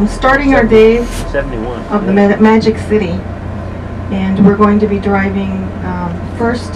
starting our day 71 of the Magic City. And we're going to be driving first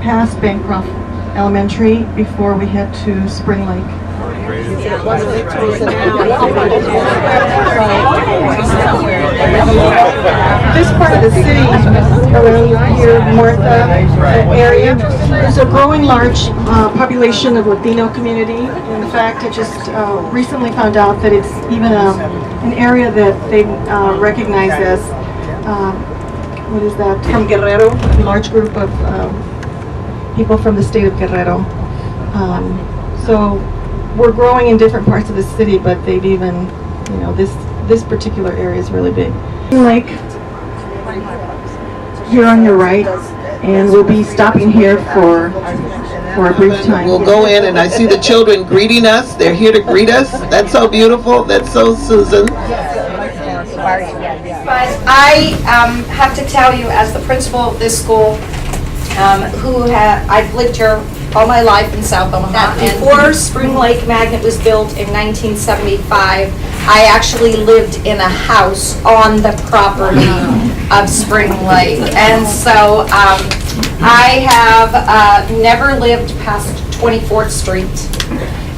past Bancroft Elementary before we head to Spring Lake. This part of the city, around here, Martha area, there's a growing large population of Latino community. In fact, I just recently found out that it's even an area that they recognize as, what is that, from Guerrero, a large group of people from the state of Guerrero. So we're growing in different parts of the city, but they've even, you know, this particular area is really big. Lake, here on your right, and we'll be stopping here for a brief time. We'll go in, and I see the children greeting us. They're here to greet us. That's so beautiful. That's so Susan. But I have to tell you, as the principal of this school, I've lived here all my life in South Omaha, and before Spring Lake Magnet was built in 1975, I actually lived in a house on the property of Spring Lake. And so I have never lived past 24th Street,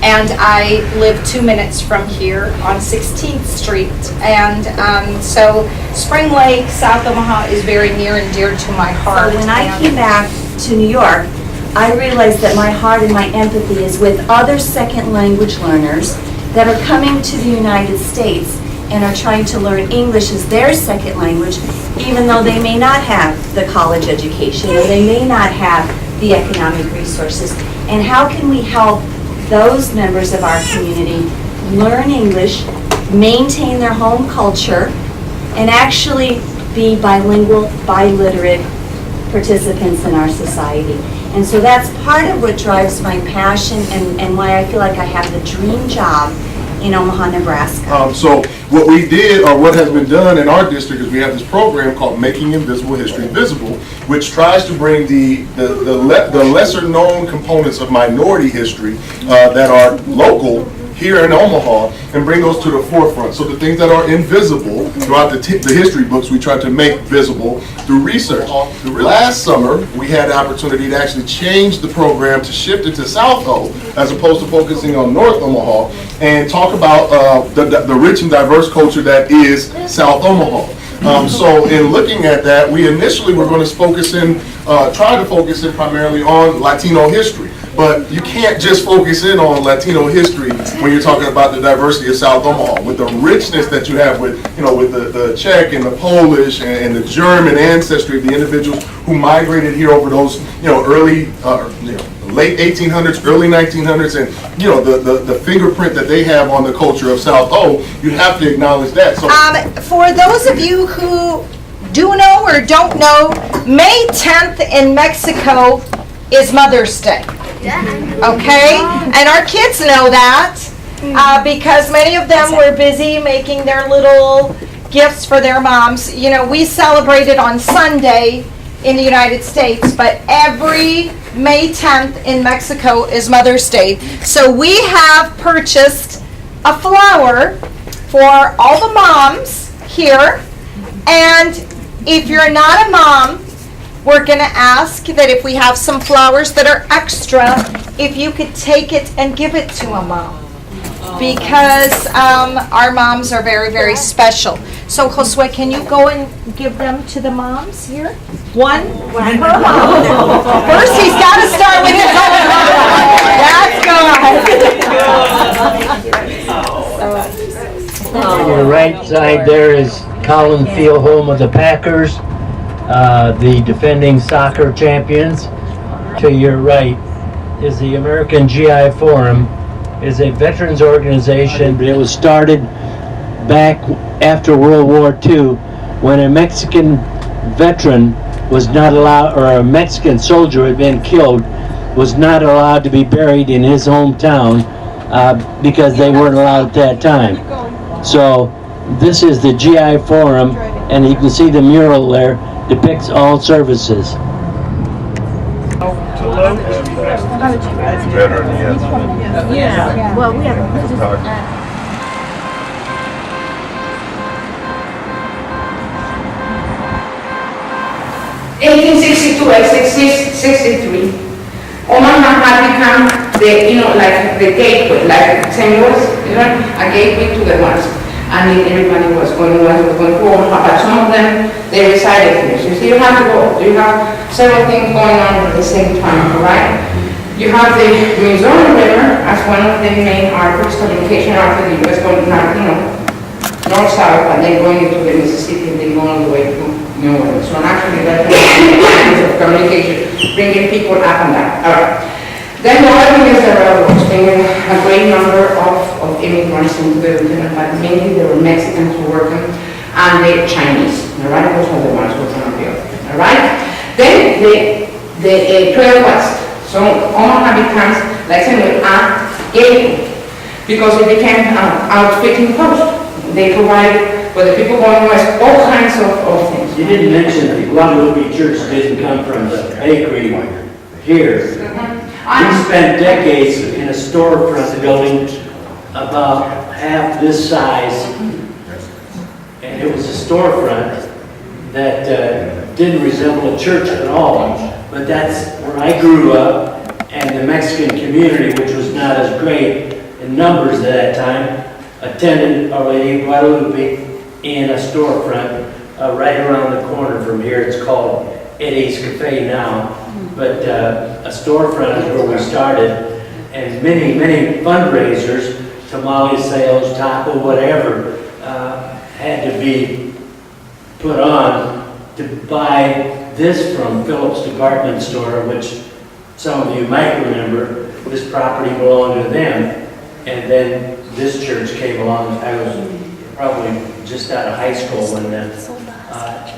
and I live 2 minutes from here on 16th Street. And so Spring Lake, South Omaha is very near and dear to my heart. So when I came back to New York, I realized that my heart and my empathy is with other second language learners that are coming to the United States and are trying to learn English as their second language, even though they may not have the college education or they may not have the economic resources. And how can we help those members of our community learn English, maintain their home culture, and actually be bilingual, biliterate participants in our society? And so that's part of what drives my passion and why I feel like I have the dream job in Omaha, Nebraska. So what we did, or what has been done in our district, is we have this program called Making Invisible History Visible, which tries to bring the lesser known components of minority history that are local here in Omaha, and bring those to the forefront. So the things that are invisible throughout the history books, we try to make visible through research. Last summer, we had the opportunity to actually change the program to shift it to South O, as opposed to focusing on North Omaha, and talk about the rich and diverse culture that is South Omaha. So in looking at that, we initially were going to try to focus in primarily on Latino history. But you can't just focus in on Latino history when you're talking about the diversity of South Omaha, with the richness that you have with the Czech and the Polish and the German ancestry of the individuals who migrated here over those early late 1800s, early 1900s, and the fingerprint that they have on the culture of South O. You have to acknowledge that. So for those of you who do know or don't know, May 10th in Mexico is Mother's Day. Okay? And our kids know that because many of them were busy making their little gifts for their moms. You know, we celebrate it on Sunday in the United States, but every May 10th in Mexico is Mother's Day. So we have purchased a flower for all the moms here, and if you're not a mom, we're going to ask that if we have some flowers that are extra, if you could take it and give it to a mom. Because our moms are very, very special. So, Josue, can you go and give them to the moms here? One per mom. First, he's got to start with his own mom. That's good. On your right side there is Collin Field, home of the Packers, the defending soccer champions. To your right is the American GI Forum, is a veterans organization, but it was started back after World War II when a Mexican veteran was not allowed, or a Mexican soldier had been killed, was not allowed to be buried in his hometown because they weren't allowed at that time. So this is the GI Forum, and you can see the mural there depicts all services. It's better than Yeah. Well, we have 1862 and 63, Omaha had become like the gateway, like St. Louis, a gateway to the West. And everybody was going to Omaha, but some of them, they resided here. So you see, you have several things going on at the same time, all right? You have the Missouri River as one of the main arteries, communication artery, was going north-south, and then going into the Mississippi, and then going all the way to New Orleans. So actually, that's lines of communication, bringing people up and down. All right. Then the other thing is the railroads, bringing a great number of immigrants into the region, but mainly they were Mexicans who were working, and the Chinese. All right, those are the ones who were from up here. All right. Then the Trail West. So Omaha becomes, like I said, a gateway, because it became outfitting post. They provided for the people going west all kinds of things. You didn't mention the Guadalupe Church didn't come from the bakery here. We spent decades in a storefront building about half this size, and it was a storefront that didn't resemble a church at all. But that's where I grew up, and the Mexican community, which was not as great in numbers at that time, attended Our Lady of Guadalupe in a storefront right around the corner from here. It's called Eddie's Cafe now, but a storefront is where we started, and many fundraisers, tamale sales, taco, whatever, had to be put on to buy this from Phillips Department Store, which some of you might remember. This property belonged to them, and then this church came along. I was probably just out of high school when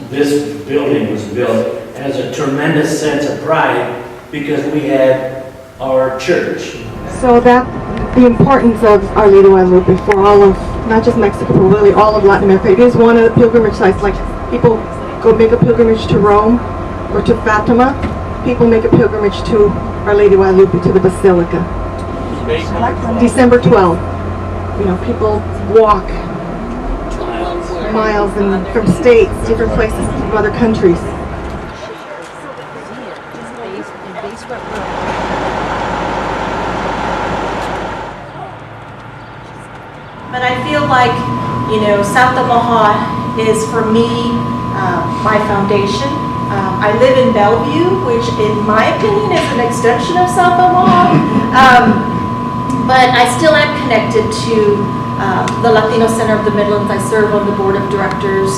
this building was built. It has a tremendous sense of pride because we had our church. So that the importance of Our Lady of Guadalupe for all of, not just Mexico, but really all of Latin America. It is one of the pilgrimage sites. Like people go make a pilgrimage to Rome or to Fatima. People make a pilgrimage to Our Lady of Guadalupe, to the Basilica. December 12th. People walk miles and from states, different places, from other countries. But I feel like, South Omaha is for me my foundation. I live in Bellevue, which in my opinion is an extension of South Omaha. But I still am connected to the Latino Center of the Midlands. I serve on the board of directors,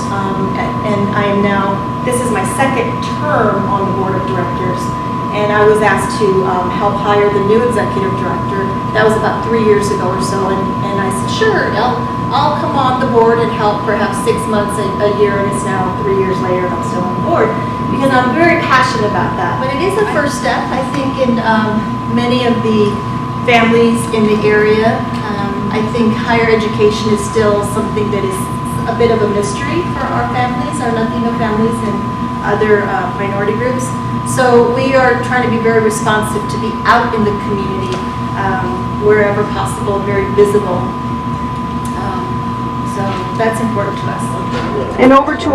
and I am now, this is my second term on the board of directors. And I was asked to help hire the new executive director. That was about 3 years ago or so, and I said, sure, I'll come on the board and help perhaps 6 months, a year, and it's now 3 years later and I'm still on the board, because I'm very passionate about that. But it is a first step, I think, in many of the families in the area. I think higher education is still something that is a bit of a mystery for our families, our Latino families and other minority groups. So we are trying to be very responsive, to be out in the community wherever possible, very visible. So that's important to us. And over to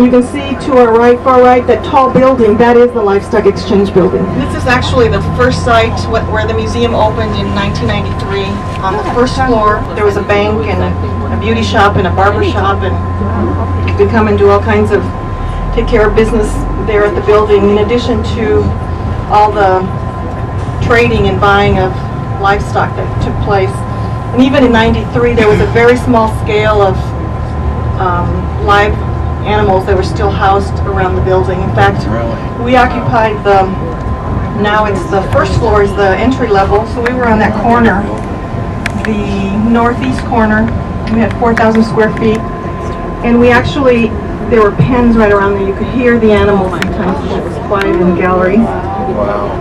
you can see to our right, far right, that tall building, that is the Livestock Exchange Building. This is actually the first site where the museum opened in 1993. On the first floor, there was a bank and a beauty shop and a barber shop, and you could come and do all kinds of, take care of business there at the building, in addition to all the trading and buying of livestock that took place. And even in 93, there was a very small scale of live animals that were still housed around the building. In fact, we occupied now it's the first floor is the entry level, so we were on that corner, the northeast corner. We had 4,000 square feet, and we actually, there were pens right around there. You could hear the animals sometimes, so it was quiet in the gallery. Wow.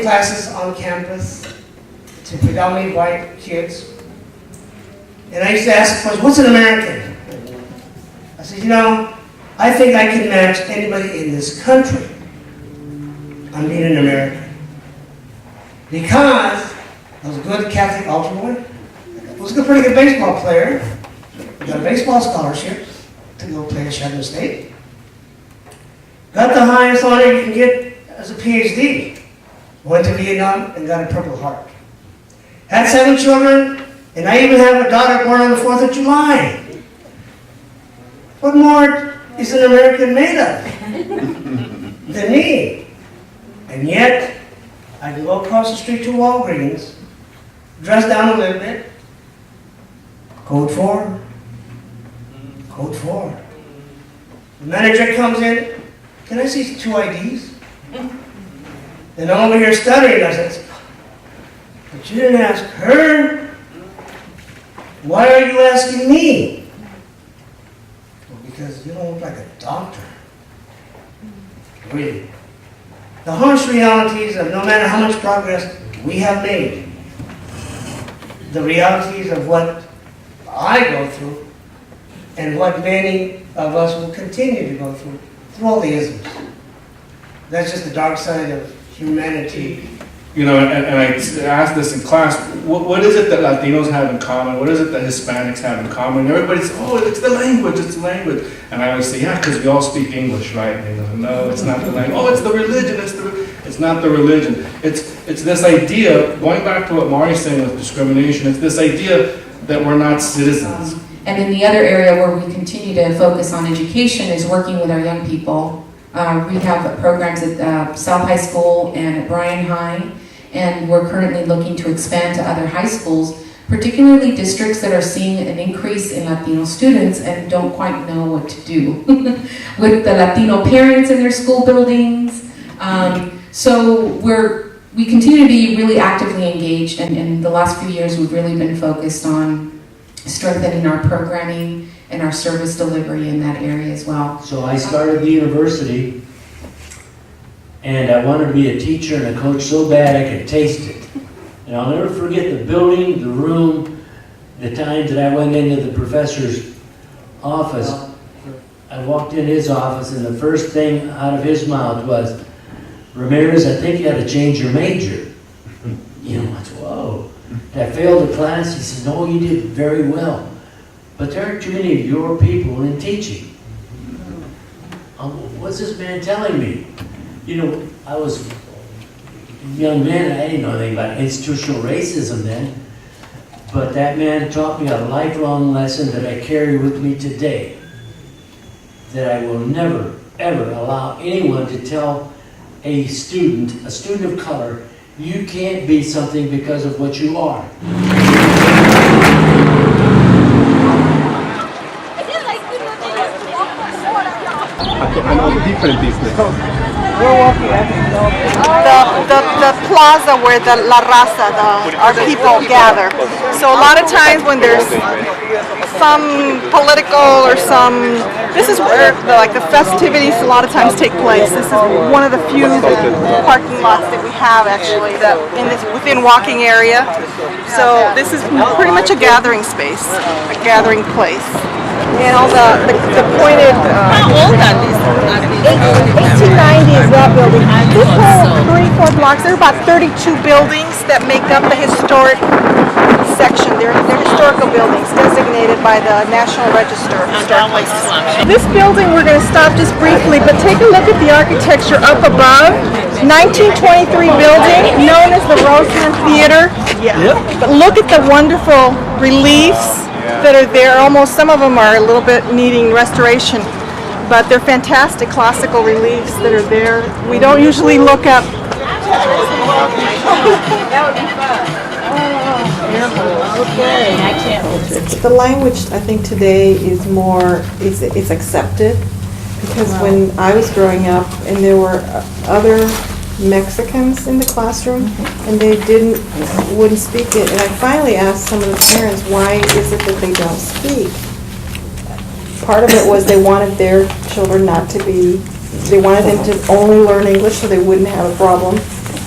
classes on campus to predominantly white kids. And I used to ask the question, what's an American? I said, you know, I think I can match anybody in this country on being an American. Because I was a good Catholic altar boy. I was a pretty good baseball player. Got a baseball scholarship to go play at Chapman State. Got the highest honor you can get as a PhD. Went to Vietnam and got a Purple Heart. Had 7 children, and I even have a daughter born on the 4th of July. What more is an American made of than me? And yet, I can go across the street to Walgreens, dress down a little bit, code 4, code 4. The manager comes in, can I see 2 IDs? And I'm over here stuttering, I said, but you didn't ask her. Why are you asking me? Well, because you don't look like a doctor. Really. The harsh realities of no matter how much progress we have made, the realities of what I go through, and what many of us will continue to go through all the isms. That's just the dark side of humanity. You know, and I asked this in class, what is it that Latinos have in common? What is it that Hispanics have in common? And everybody says, oh, it's the language, it's the language. And I always say, yeah, because we all speak English, right? And they go, no, it's not the language. Oh, it's the religion, it's not the religion. It's this idea, going back to what Mari's saying with discrimination, it's this idea that we're not citizens. And then the other area where we continue to focus on education is working with our young people. We have programs at South High School and at Bryan High, and we're currently looking to expand to other high schools, particularly districts that are seeing an increase in Latino students and don't quite know what to do with the Latino parents in their school buildings. So we continue to be really actively engaged, and in the last few years we've really been focused on strengthening our programming and our service delivery in that area as well. So I started the university, and I wanted to be a teacher and a coach so bad I could taste it. And I'll never forget the building, the room, the times that I went into the professor's office. I walked in his office, and the first thing out of his mouth was, Ramirez, I think you got to change your major. You know, I said, whoa. I failed the class. He said, no, you did very well. But there aren't too many of your people in teaching. What's this man telling me? You know, I was a young man, I didn't know anything about institutional racism then, but that man taught me a lifelong lesson that I carry with me today, that I will never, ever allow anyone to tell a student of color, you can't be something because of what you are. I know the different business. We're walking the plaza where the La Raza, our people gather. So a lot of times when there's some political or this is where the festivities a lot of times take place. This is one of the few parking lots that we have actually within walking area. So this is pretty much a gathering space, a gathering place. And all the pointed. How old are these? 1890 is that building. This whole 3-4 blocks, there are about 32 buildings that make up the historic section. They're historical buildings designated by the National Register of Historic Places. This building we're going to stop just briefly, but take a look at the architecture up above. 1923 building known as the Roseland Theater. Yeah. But look at the wonderful reliefs that are there. Almost some of them are a little bit needing restoration, but they're fantastic classical reliefs that are there. We don't usually look up. Okay. The language I think today is more it's accepted, because when I was growing up and there were other Mexicans in the classroom and they wouldn't speak it, and I finally asked some of the parents, why is it that they don't speak? Part of it was they wanted their children they wanted them to only learn English so they wouldn't have a problem.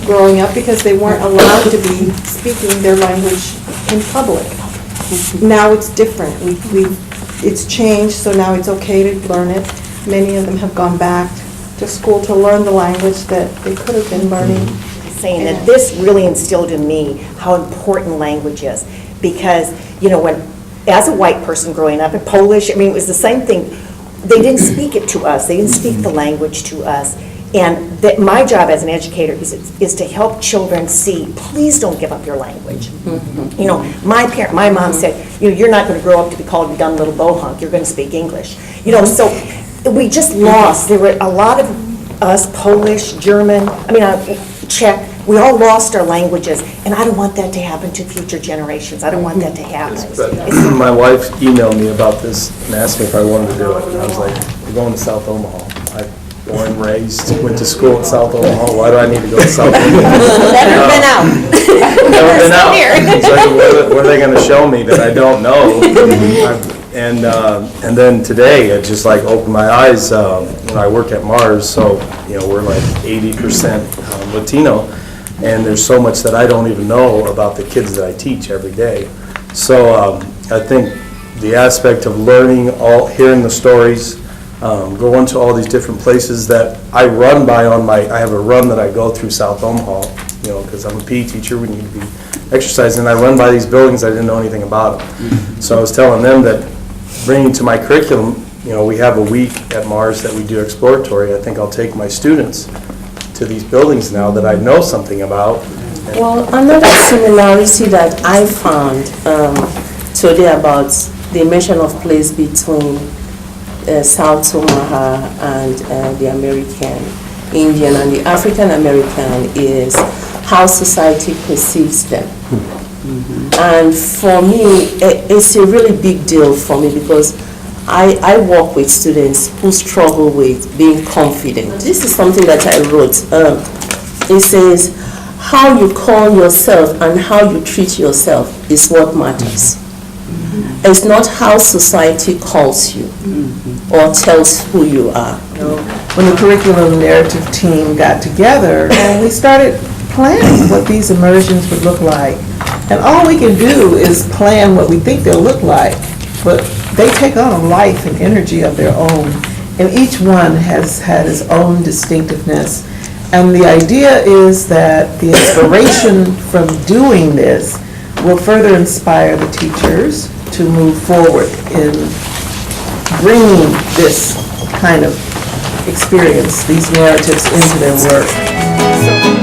growing up because they weren't allowed to be speaking their language in public. Now it's different. It's changed, so now it's okay to learn it. Many of them have gone back to school to learn the language that they could have been learning. Saying that this really instilled in me how important language is. Because, you know, when, as a white person growing up in Polish, I mean, it was the same thing. They didn't speak it to us. They didn't speak the language to us. And that my job as an educator is to help children see, please don't give up your language. You know, my mom said, you know, you're not going to grow up to be called a dumb little bohunk. You're going to speak English. You know, so we just lost. There were a lot of us, Polish, German, Czech, we all lost our languages, and I don't want that to happen to future generations. I don't want that to happen. My wife emailed me about this and asked me if I wanted to do it. And I was like, we're going to South Omaha. I'm born and raised, went to school in South Omaha. Why do I need to go to South Omaha? Never been out. Never been out. It's like, what are they going to show me that I don't know? And then today, it just like opened my eyes. You know, I work at Mars, so you know we're like 80% Latino, and there's so much that I don't even know about the kids that I teach every day. So I think the aspect of learning, hearing the stories, going to all these different places that I run by I have a run that I go through South Omaha, you know, because I'm a PE teacher, we need to be exercising. I run by these buildings, I didn't know anything about them. So I was telling them that bringing to my curriculum, you know, we have a week at Mars that we do exploratory. I think I'll take my students to these buildings now that I know something about. Well, another similarity that I found today about the immersion of place between South Omaha and the American Indian and the African American is how society perceives them. And for me, it's a really big deal for me because I work with students who struggle with being confident. This is something that I wrote. It says, how you call yourself and how you treat yourself is what matters. It's not how society calls you or tells who you are. When the curriculum narrative team got together, and we started planning what these immersions would look like. And all we can do is plan what we think they'll look like, but they take on a life and energy of their own. And each one has had its own distinctiveness. And the idea is that the inspiration from doing this will further inspire the teachers to move forward in bringing this kind of experience, these narratives into their work.